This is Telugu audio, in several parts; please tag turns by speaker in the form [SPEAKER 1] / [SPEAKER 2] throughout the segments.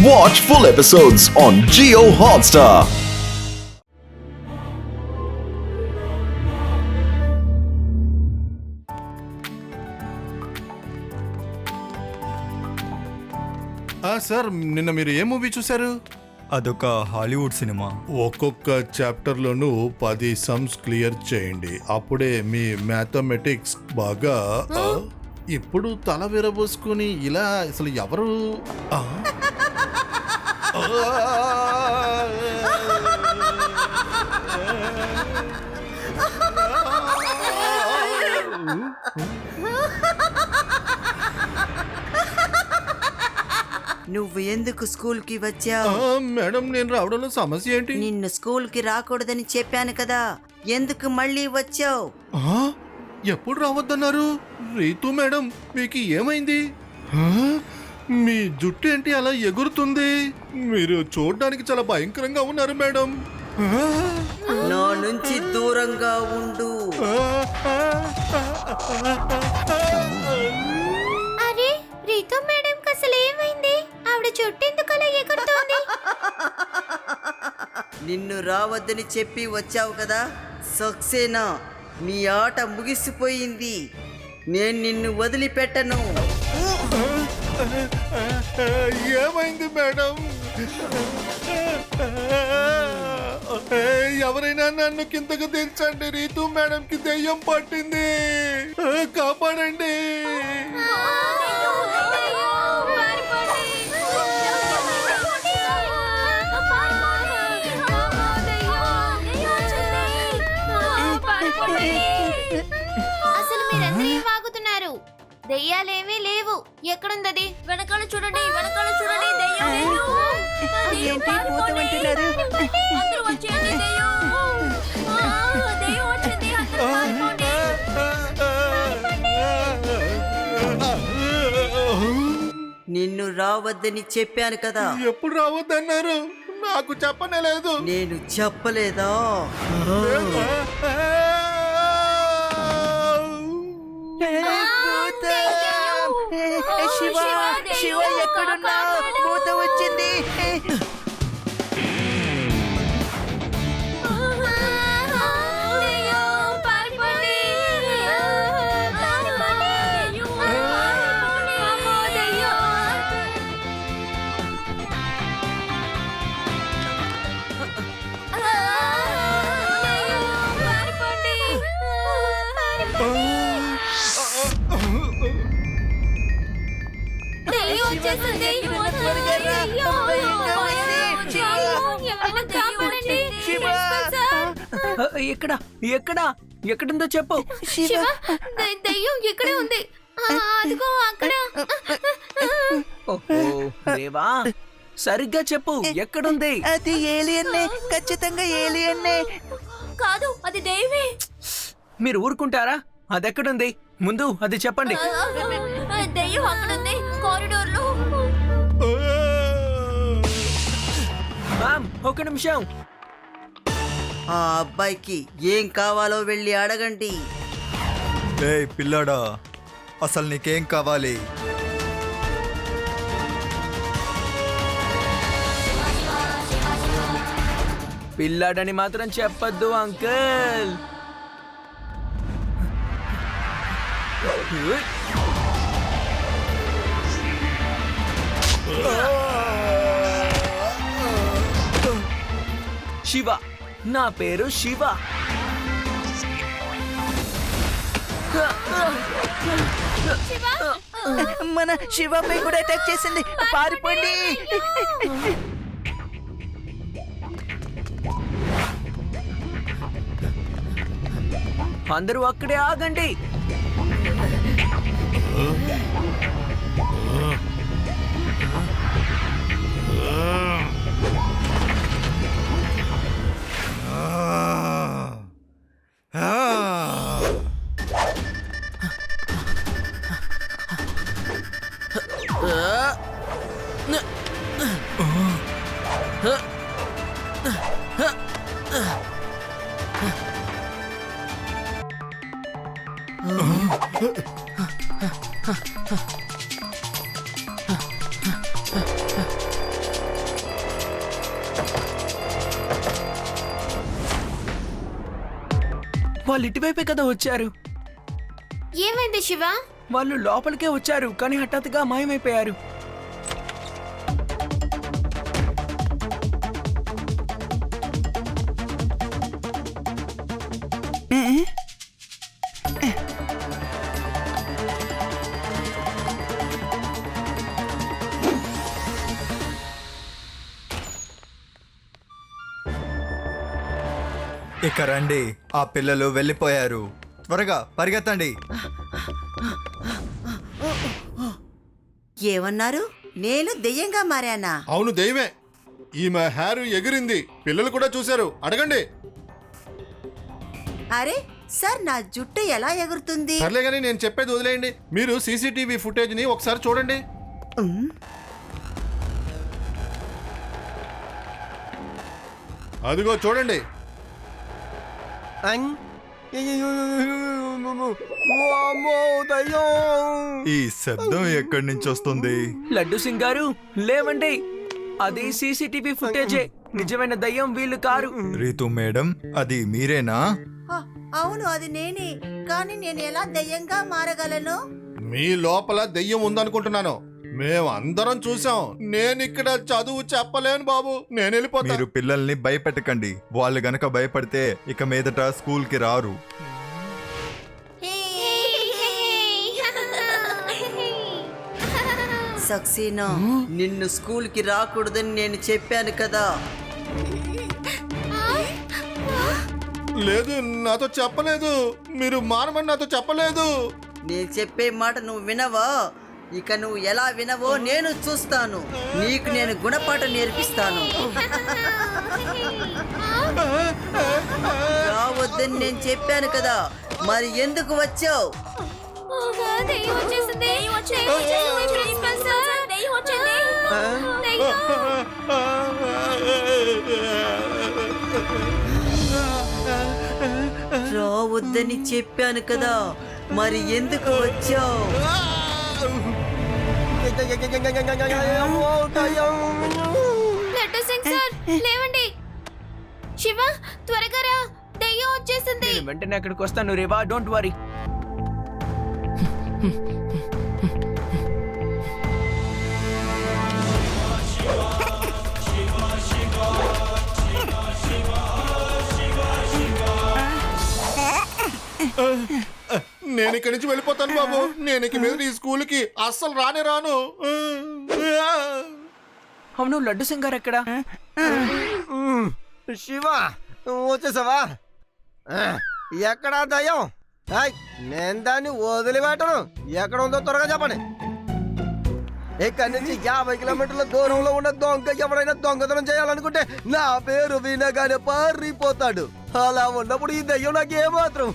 [SPEAKER 1] Watch full episodes on Jio Hotstar.
[SPEAKER 2] Sir నిన్న మీరు ఏ మూవీ చూశారు?
[SPEAKER 3] అదొక హాలీవుడ్ సినిమా.
[SPEAKER 2] ఒక్కొక్క చాప్టర్లోనూ 10 సమ్స్ క్లియర్ చేయండి, అప్పుడే మీ మ్యాథమెటిక్స్ బాగా. ఇప్పుడు తల విరబోసుకుని ఇలా అసలు ఎవరు?
[SPEAKER 4] నువ్వు ఎందుకు స్కూల్ కి వచ్చావు?
[SPEAKER 2] మేడం నేను రావడంలో సమస్య ఏంటి?
[SPEAKER 4] నిన్ను స్కూల్ కి రాకూడదని చెప్పాను కదా, ఎందుకు మళ్ళీ వచ్చావు?
[SPEAKER 2] ఎప్పుడు రావద్దన్నారు? రీతు మేడం మీకు ఏమైంది? మీ జుట్టు ఏంటి అలా ఎగురుతుంది? మీరు చూడడానికి చాలా భయంకరంగా ఉన్నారు మేడం.
[SPEAKER 4] నా నుంచి దూరంగా ఉండు.
[SPEAKER 5] అరే రీతు మేడం కి అసలు ఏమైంది? ఆవిడ జుట్టు ఎందుకు అలా ఎగురుతోంది?
[SPEAKER 4] నిన్ను రావద్దని చెప్పి వచ్చావు కదా, సక్సేనా నీ ఆట ముగిసిపోయింది. నేను నిన్ను వదిలిపెట్టను.
[SPEAKER 2] ఏమైంది మేడం? ఎవరైనా నన్ను కిందకు దించండి, రీతు మేడం కి దెయ్యం పట్టింది, కాపాడండి.
[SPEAKER 5] అసలు మీరందరూ ఏం వాగుతున్నారు? దెయ్యాలేమీ లేవు. ఎక్కడుందది? వెనకాల చూడండి, వెనకాల చూడండి. దెయ్యం, అందరూ వచ్చేయండి. దెయ్యం వచ్చింది. అందరూ పారిపోండి.
[SPEAKER 4] నిన్ను రావద్దని చెప్పాను కదా.
[SPEAKER 2] ఎప్పుడు రావద్దన్నారు? నాకు చెప్పనే లేదు.
[SPEAKER 4] నేను చెప్పలేదా? శివ శివ ఎక్కడున్నావు? భూతం వచ్చింది.
[SPEAKER 6] ఎక్కడ ఎక్కడ ఎక్కడుందో చెప్పు.
[SPEAKER 5] దెయ్యం ఇక్కడే ఉంది. అదిగో అక్కడ.
[SPEAKER 6] ఓహో దేవా, సరిగ్గా చెప్పు, ఎక్కడుంది?
[SPEAKER 4] అది ఏలియన్నే, ఖచ్చితంగా ఏలియన్నే.
[SPEAKER 5] కాదు, అది దెయ్యమే.
[SPEAKER 6] మీరు ఊరుకుంటారా? అదెక్కడుంది? ముందు అది చెప్పండి.
[SPEAKER 5] దెయ్యం అక్కడుంది, కారిడోర్లో.
[SPEAKER 6] మ్యామ్, ఒక నిమిషం.
[SPEAKER 4] ఆ అబ్బాయికి ఏం కావాలో వెళ్ళి అడగండి.
[SPEAKER 3] ఏయ్ పిల్లాడా, అసలు నీకేం కావాలి?
[SPEAKER 6] పిల్లాడని మాత్రం చెప్పొద్దు అంకుల్. శివ, నా పేరు శివ.
[SPEAKER 4] మన శివపై కూడా అటాక్ చేసింది, పారిపోండి.
[SPEAKER 6] అందరూ అక్కడే ఆగండి. వాళ్ళు ఇటువైపే కదా వచ్చారు.
[SPEAKER 5] ఏమైంది శివ?
[SPEAKER 6] వాళ్ళు లోపలికే వచ్చారు కానీ హఠాత్తుగా మాయమైపోయారు.
[SPEAKER 3] ఇక రండి, ఆ పిల్లలు వెళ్ళిపోయారు. త్వరగా పరిగెత్తండి.
[SPEAKER 4] ఏమన్నారు? నేను దెయ్యంగా మారానా?
[SPEAKER 2] అవును దెయ్యమే. ఈమె హెయిర్ ఎగిరింది, పిల్లలు కూడా చూశారు. అడగండి.
[SPEAKER 4] అరే సార్, నా జుట్టు ఎలా ఎగురుతుంది?
[SPEAKER 2] సర్లే కానీ నేను చెప్పేది వదిలేయండి. మీరు సీసీటీవీ ఫుటేజ్ ని ఒకసారి చూడండి.
[SPEAKER 4] ఉమ్,
[SPEAKER 2] అదిగో చూడండి.
[SPEAKER 3] ఈ శబ్దం ఎక్కడి నుంచి వస్తుంది?
[SPEAKER 6] లడ్డు సింగ్ గారు లేవండి, అది సీసీటీవీ ఫుటేజే. నిజమైన దయ్యం వీళ్ళు కారు.
[SPEAKER 3] రీతు మేడం, అది మీరేనా?
[SPEAKER 4] ఆ, అవును, అది నేనే. కానీ నేను ఎలా దెయ్యంగా మారగలను?
[SPEAKER 2] మీ లోపల దెయ్యం ఉందనుకుంటున్నాను. మేము అందరం చూసాం. నేను ఇక్కడ చదువు చెప్పలేను బాబు, నేను వెళ్ళిపోతా.
[SPEAKER 3] మీరు పిల్లల్ని భయపెట్టకండి. వాళ్ళు గనక భయపడితే ఇక మీదట స్కూల్ కి రారు.
[SPEAKER 4] సక్సీనా, నిన్ను స్కూల్ కి రాకూడదని నేను చెప్పాను కదా.
[SPEAKER 2] లేదు, నాతో చెప్పలేదు. మీరు మారమని నాతో చెప్పలేదు.
[SPEAKER 4] నేను చెప్పే మాట నువ్వు వినవా? ఇక నువ్వు ఎలా వినవో నేను చూస్తాను. నీకు నేను గుణపాఠం నేర్పిస్తాను. రావద్దని నేను చెప్పాను కదా, మరి ఎందుకు వచ్చావు?
[SPEAKER 5] దెయ్యం వచ్చేసింది. దెయ్యం వచ్చేసింది. ప్రిన్సిపల్ సార్, దెయ్యం వచ్చింది. దెయ్యం.
[SPEAKER 4] రావద్దని చెప్పాను కదా, మరి ఎందుకు వచ్చావు?
[SPEAKER 5] లడ్డు సింగ్ సార్, లేవండి. శివ, త్వరగా రా, దెయ్యం వచ్చేసింది.
[SPEAKER 6] నేను వెంటనే అక్కడికి వస్తాను రేవా, డోంట్ వరీ.
[SPEAKER 2] నేను ఇక్కడి నుంచి వెళ్ళిపోతాను బాబు. నేను ఇక మీద ఈ స్కూల్కి అస్సలు రానే రాను.
[SPEAKER 6] అవును, లడ్డు సింగ్ గారు ఎక్కడా?
[SPEAKER 7] శివ, వచ్చేసావా? ఎక్కడా దయ్యం? నేను దాన్ని వదిలిపెట్టను. ఎక్కడ ఉందో త్వరగా చెప్పండి. ఇక్కడి నుంచి 50 కిలోమీటర్ల దూరంలో ఉన్న దొంగ ఎవరైనా దొంగతనం చేయాలనుకుంటే నా పేరు వినగానే పారిపోతాడు. అలా ఉన్నప్పుడు ఈ దయ్యం నాకు ఏమాత్రం.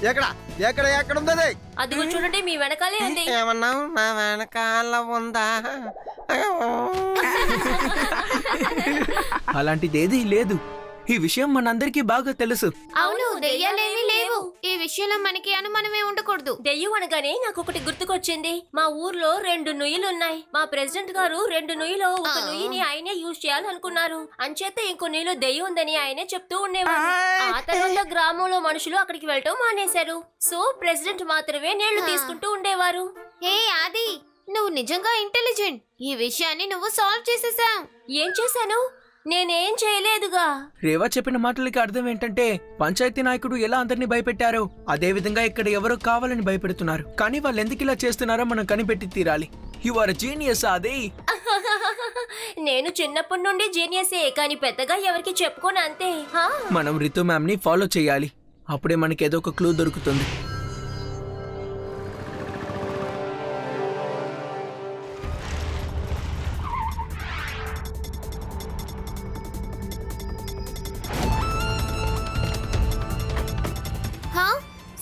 [SPEAKER 7] ఎక్కడ ఎక్కడ ఎక్కడ ఉంది?
[SPEAKER 5] అదిగో చూడండి, మీ వెనకాలే ఉంది.
[SPEAKER 7] ఏమన్నావు? నా వెనకాల ఉందా?
[SPEAKER 6] అలాంటిదేదీ లేదు. ఈ విషయం మనందరికీ బాగా తెలుసు.
[SPEAKER 5] అవును, దెయ్యాలేమీ లేవు. ఈ విషయంలో మనకి అనుమానమే ఉండకూడదు.
[SPEAKER 8] దెయ్యం అనగానే నాకు ఒకటి గుర్తుకొచ్చింది. మా ఊర్లో 2 నుయ్యిలు ఉన్నాయి. మా ప్రెసిడెంట్ గారు 2 నుయ్యిలో ఒక నుయ్యిని ఆయనే యూజ్ చేయాలనుకున్నారు. అంచేత ఇంకో నుయ్యిలో దెయ్యం ఉందని ఆయనే చెప్తూ ఉండేవారు. ఆ తర్వాత గ్రామంలో మనుషులు అక్కడికి వెళ్ళటం మానేశారు. సో ప్రెసిడెంట్ మాత్రమే నీళ్లు తీసుకుంటూ ఉండేవారు.
[SPEAKER 5] హే ఆది, నువ్వు నిజంగా ఇంటెలిజెంట్. ఈ విషయాన్ని నువ్వు సాల్వ్ చేసేసావు.
[SPEAKER 8] ఏం చేశాను? నేనేం చేయలేదుగా.
[SPEAKER 6] రేవా చెప్పిన మాటలకి అర్థం ఏంటంటే, పంచాయతీ నాయకుడు ఎలా అందరినీ భయపెట్టారో అదే విధంగా ఇక్కడ ఎవరో కావాలని భయపెడుతున్నారు. కానీ వాళ్ళు ఎందుకు ఇలా చేస్తున్నారో మనం కనిపెట్టి తీరాలి. యు ఆర్ జీనియస్ ఆది.
[SPEAKER 8] నేను చిన్నప్పటి నుండి జీనియసే, కానీ పెద్దగా ఎవరికి చెప్పుకోను అంతే.
[SPEAKER 6] మనం రితు మ్యామ్ ని ఫాలో చేయాలి. అప్పుడే మనకి ఏదో ఒక క్లూ దొరుకుతుంది.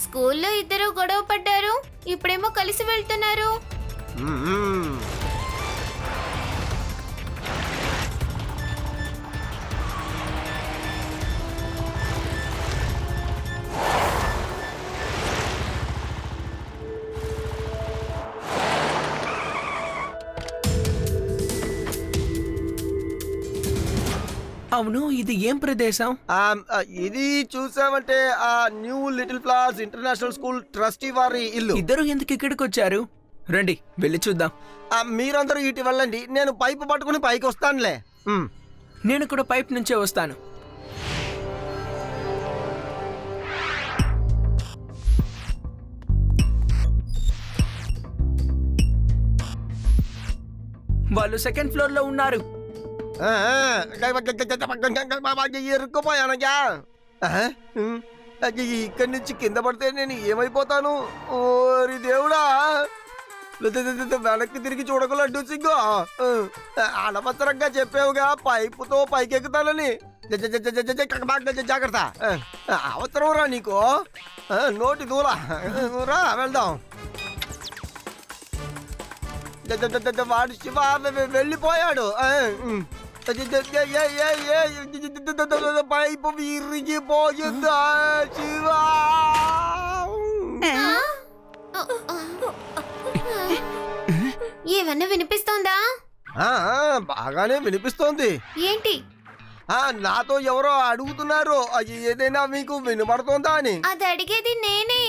[SPEAKER 5] స్కూల్లో ఇద్దరు గొడవ పడ్డారు, ఇప్పుడేమో కలిసి వెళ్తున్నారు.
[SPEAKER 6] అవును, ఇది ఏం ప్రదేశం?
[SPEAKER 7] ఇది చూసామంటే ఆ new little flowers international school trustee వారి ఇల్లు.
[SPEAKER 6] ఇద్దరు ఎందుకు ఇక్కడికి వచ్చారు? రండి వెళ్ళి చూద్దాం.
[SPEAKER 7] మీరందరూ ఇటు వెళ్ళండి, నేను పైపు పట్టుకుని పైకి వస్తానులే.
[SPEAKER 6] నేను కూడా పైప్ నుంచే వస్తాను. వాళ్ళు సెకండ్ ఫ్లోర్ లో ఉన్నారు.
[SPEAKER 7] ఇరుక్కుపోయానయ్యా. ఇక్కడి నుంచి కింద పడితే నేను ఏమైపోతాను? ఓరి దేవుడా, వెనక్కి తిరిగి చూడకుండా అడ్డు సిగ్గు. అనవసరంగా చెప్పావుగా పైపుతో పైకెక్కుతానని. జాగ్రత్త, అవసరం రా నీకు. నోటి దూలా రా వెళ్దాం. వాడు శివ వెళ్ళిపోయాడు. పైపు విరిగిపోయిందా శివ?
[SPEAKER 5] ఏమన్నా వినిపిస్తోందా?
[SPEAKER 7] బాగానే వినిపిస్తోంది.
[SPEAKER 5] ఏంటి?
[SPEAKER 7] నాతో ఎవరో అడుగుతున్నారు, ఏదైనా మీకు వినపడుతోందా అని.
[SPEAKER 5] అది అడిగేది నేనే.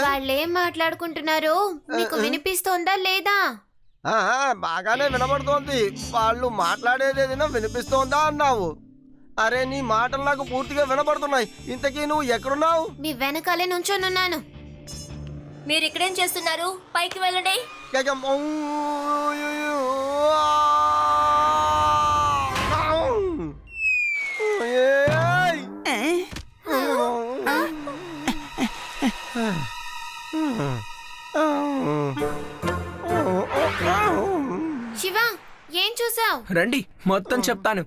[SPEAKER 5] వాళ్ళేం మాట్లాడుకుంటున్నారో మీకు వినిపిస్తోందా లేదా?
[SPEAKER 7] బాగానే వినపడుతోంది. వాళ్ళు మాట్లాడేది ఏదైనా వినిపిస్తోందా అన్నావు. అరే, నీ మాటలు నాకు పూర్తిగా వినపడుతున్నాయి. ఇంతకీ నువ్వు ఎక్కడున్నావు?
[SPEAKER 5] మీ వెనకాలే నుంచోనున్నాను.
[SPEAKER 8] మీరు ఇక్కడేం చేస్తున్నారు? పైకి వెళ్ళండి.
[SPEAKER 5] శివ, ఏం చూసావు?
[SPEAKER 6] రండి మొత్తం చెప్తాను.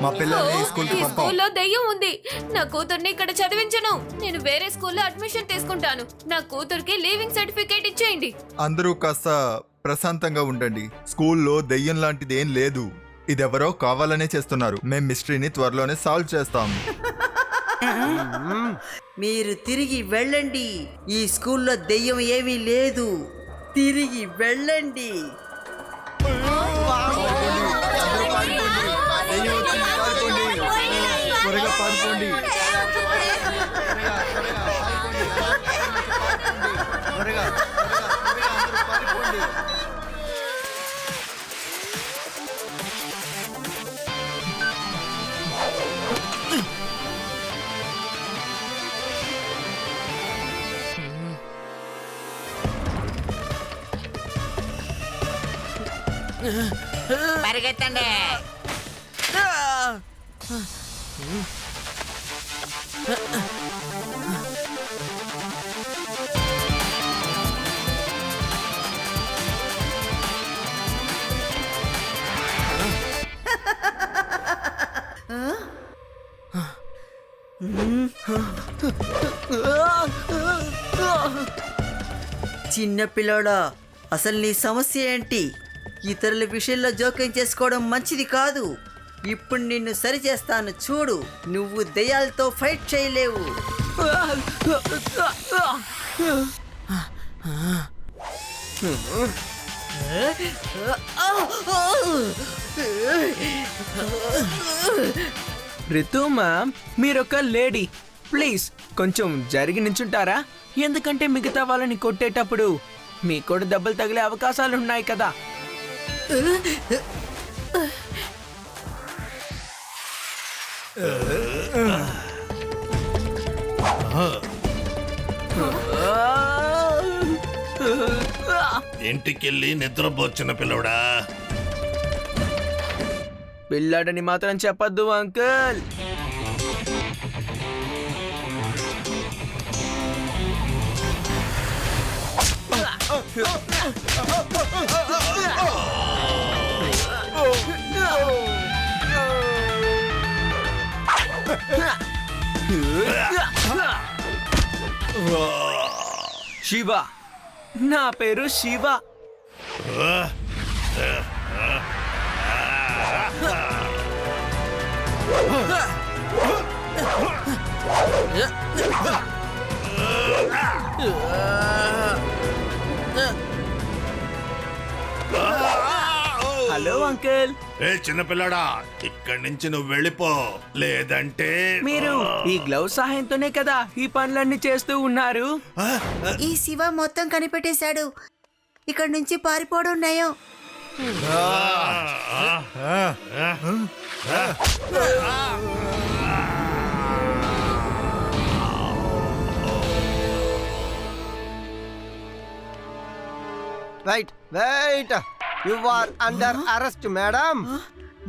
[SPEAKER 3] మా పిల్లల్ని స్కూల్కి
[SPEAKER 5] ఈ
[SPEAKER 3] పంపాం.
[SPEAKER 5] స్కూల్లో దెయ్యం ఉంది. నా కూతుర్ని ఇక్కడ చదివించను. నేను వేరే స్కూల్లో అడ్మిషన్ తీసుకుంటాను. నా కూతురికి లీవింగ్ సర్టిఫికేట్ ఇచ్చేయండి.
[SPEAKER 3] అందరూ కాస్త ప్రశాంతంగా ఉండండి. స్కూల్లో దెయ్యం లాంటిది ఏం లేదు. ఇదెవరో కావాలనే చేస్తున్నారు. మేం మిస్టరీని త్వరలోనే సాల్వ్ చేస్తాం.
[SPEAKER 4] మీరు తిరిగి వెళ్ళండి. ఈ స్కూల్లో దెయ్యం ఏమీ లేదు. తిరిగి వెళ్ళండి.
[SPEAKER 3] త్వరగా పారిపోండి.
[SPEAKER 4] పరిగెత్తండి. చిన్న పిల్లోడా, అసలు నీ సమస్య ఏంటి? ఇతరుల విషయంలో జోక్యం చేసుకోవడం మంచిది కాదు. ఇప్పుడు నిన్ను సరి చేస్తాను చూడు. నువ్వు దెయ్యాలతో ఫైట్ చేయలేవు.
[SPEAKER 6] రితు మ్యామ్, మీరొక లేడీ, ప్లీజ్ కొంచెం జరిగి నించుంటారా? ఎందుకంటే మిగతా వాళ్ళని కొట్టేటప్పుడు మీకు కూడా దెబ్బలు తగిలే అవకాశాలు ఉన్నాయి కదా.
[SPEAKER 2] ఇంటికెళ్ళి నిద్రపోచిన పిల్లడా.
[SPEAKER 6] పిల్లాడని మాత్రం చెప్పద్దు అంకుల్. శివ, నా పేరు శివ. Hello uncle.
[SPEAKER 2] ఏ చిన్నపిల్లడా, ఇక్కడి నుంచి నువ్వు వెళ్ళిపో, లేదంటే
[SPEAKER 6] మీరు ఈ గ్లౌస్ సహాయంతోనే కదా ఈ పనులన్నీ చేస్తూ ఉన్నారు.
[SPEAKER 4] ఈ శివ మొత్తం కనిపెట్టేశాడు. ఇక్కడి నుంచి పారిపోవడం నయం.
[SPEAKER 7] Wait wait, you are under arrest madam.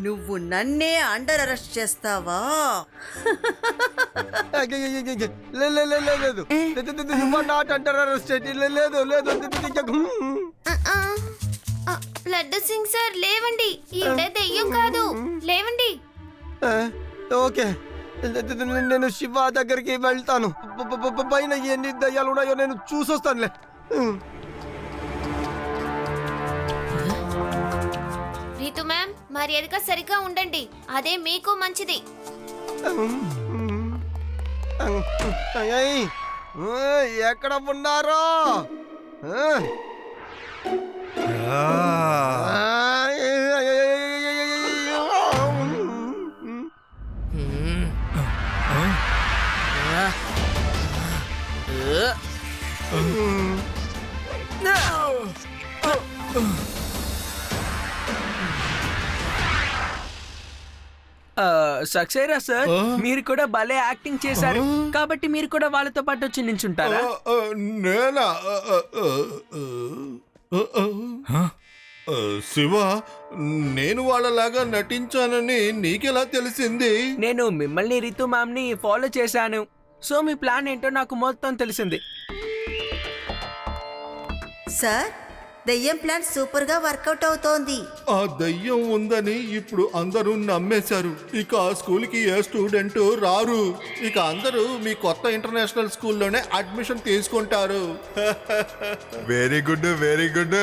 [SPEAKER 4] నువ్వు నన్నే అండర్ అరెస్ట్ చేస్తావా?
[SPEAKER 7] లేదు, you are not under arrest. లేదు లేదు.
[SPEAKER 5] లడ్డు సింగ్ సార్ లేవండి, ఈవిడ దెయ్యం కాదు, లేవండి.
[SPEAKER 7] ఓకే, నేను శివ దగ్గరికి వెళ్తాను. పైన ఎన్ని దయ్యాలు ఉన్నాయో నేను చూసొస్తానులే.
[SPEAKER 5] రీతు మ్యామ్, మర్యాదగా సరిగ్గా ఉండండి, అదే మీకు మంచిది.
[SPEAKER 7] ఎక్కడ ఉన్నారో?
[SPEAKER 6] సక్సేనా సార్, మీరు కూడా భలే యాక్టింగ్ చేశారు కాబట్టి మీరు కూడా వాళ్ళతో పాటు వచ్చి నించుంటారా?
[SPEAKER 2] నేనా? శివ, నేను వాళ్ళలాగా నటించానని నీకెలా తెలిసింది?
[SPEAKER 6] నేను మిమ్మల్ని రితు మ్యామ్ ని ఫాలో చేశాను, సో మీ ప్లాన్ ఏంటో నాకు మొత్తం తెలిసింది.
[SPEAKER 4] సార్, దెయ్యం ప్లాన్ సూపర్ గా వర్కౌట్ అవుతోంది.
[SPEAKER 2] ఆ దయ్యం ఉందని ఇప్పుడు అందరూ నమ్మేశారు. ఇక ఆ స్కూల్కి ఏ స్టూడెంట్ రారు. ఇక అందరూ మీ కొత్త ఇంటర్నేషనల్ స్కూల్లోనే అడ్మిషన్ తీసుకుంటారు.
[SPEAKER 3] Very good, very good.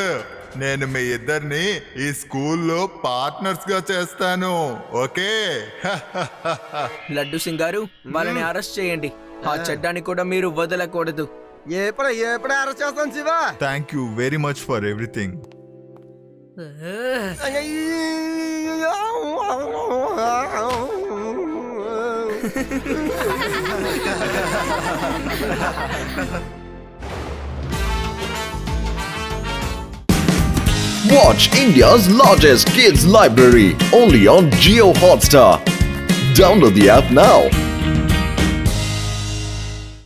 [SPEAKER 3] నేను మీ ఇద్దరిని ఈ స్కూల్లో పార్ట్నర్స్ గా చేస్తాను. ఓకే.
[SPEAKER 6] లడ్డు సింగ్ గారు, వాళ్ళని అరెస్ట్ చేయండి. ఆ చెడ్డాన్ని కూడా మీరు వదలకూడదు.
[SPEAKER 7] ఎప్పుడే అరెస్ట్ చేస్తాను Shiva.
[SPEAKER 3] Thank you very much for everything.
[SPEAKER 1] Watch India's largest kids library only on Jio Hotstar. Download the app now.